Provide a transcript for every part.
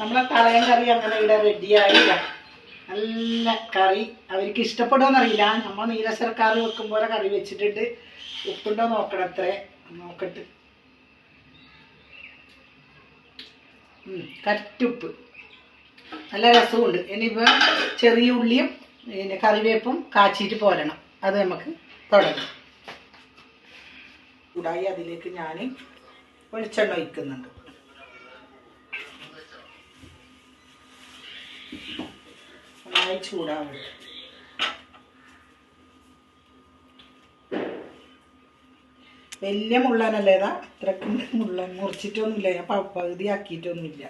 നമ്മളെ തളയൻ കറി അങ്ങനെ ഇവിടെ റെഡിയായില്ല. നല്ല കറി അവർക്ക് ഇഷ്ടപ്പെടുമെന്നറിയില്ല. നമ്മൾ നീലശർക്കാർ വെക്കും പോലെ കറി വെച്ചിട്ടുണ്ട്. ഉപ്പുണ്ടോ നോക്കണം, അത്രേ നോക്കട്ട്. കറ്റുപ്പ് നല്ല രസമുണ്ട്. ഇനിയിപ്പോൾ ചെറിയ ഉള്ളിയും പിന്നെ കറിവേപ്പും കാച്ചിട്ട് പോരണം. അത് നമുക്ക് തുടങ്ങാം. ചൂടായി അതിലേക്ക് ഞാൻ വെളിച്ചെണ്ണ ഒഴിക്കുന്നുണ്ട്. നന്നായി ചൂടാവും. വലിയ മുള്ളനല്ലേതാ, ഇത്രക്ക് മുള്ളൻ മുറിച്ചിട്ടൊന്നുമില്ല. ഞാൻ പകുതി ആക്കിയിട്ടൊന്നുമില്ല.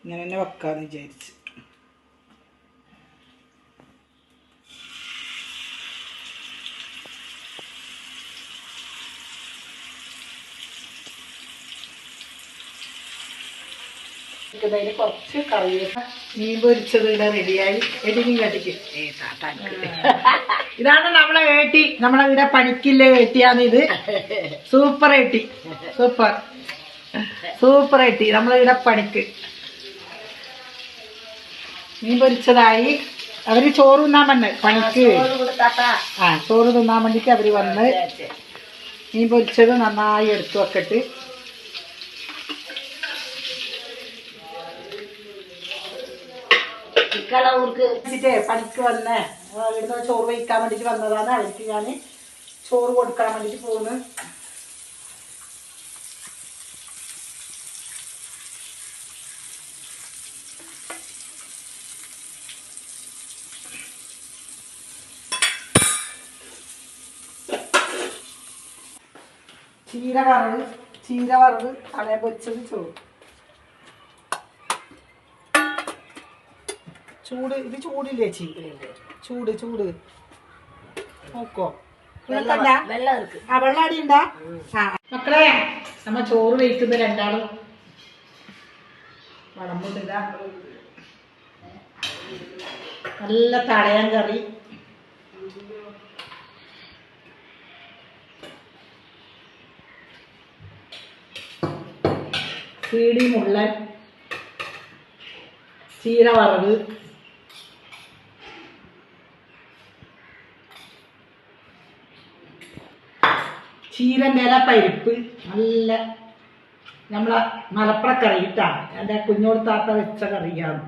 ഇങ്ങനെ തന്നെ വെക്കാന്ന് വിചാരിച്ച്. അതിൽ കുറച്ച് കറിവേപ്പില, മീൻ പൊരിച്ചത് ഇവിടെ റെഡിയായി. എടിക്കും കട്ടിക്ക് ഇതാണ് നമ്മളെ ഏട്ടി. നമ്മളെ ഇവിടെ പണിക്കില്ലേ ഏട്ടിയാണ് ഇത്. സൂപ്പർ ഏട്ടി, സൂപ്പർ സൂപ്പർ ഏട്ടി. നമ്മളെ ഇവിടെ പണിക്ക് മീൻ പൊരിച്ചതായി. അവര് ചോറ് തിന്നാൻ വന്ന് പണിക്ക്. ചോറ് തിന്നാൻ വേണ്ടിട്ട് അവര് വന്ന് മീൻ പൊരിച്ചത് നന്നായി എടുത്തു വെക്കട്ട്. പണിക്ക് വന്ന് ഇവിടുന്ന് ചോറ് വയ്ക്കാൻ വേണ്ടിട്ട് വന്നതാണ്. അവർക്ക് ഞാൻ ചോറ് കൊടുക്കാൻ വേണ്ടിട്ട് പോകുന്നു. ചീര വറവ് തളയ പൊരിച്ചത് ചോറ്. ചൂട് ഇത് ചൂടില്ലേ ചേച്ചി? ചൂട് ചൂട് നോക്കോ. വെള്ളം അടി ഉണ്ടാ? മക്കളെ നമ്മ ചോറ് വയ്ക്കുന്ന രണ്ടാളും വളമ്പില്ല. നല്ല തളയൻ കറി, പീടി മുള്ളൻ, ചീര വറവ്, ചീരൻ്റെ ഇല പരിപ്പ്. നല്ല നമ്മളെ മലപ്പുറ കറി ഇട്ടാണ്. എൻ്റെ കുഞ്ഞോട് താത്ത വെച്ച കറിയാണ്.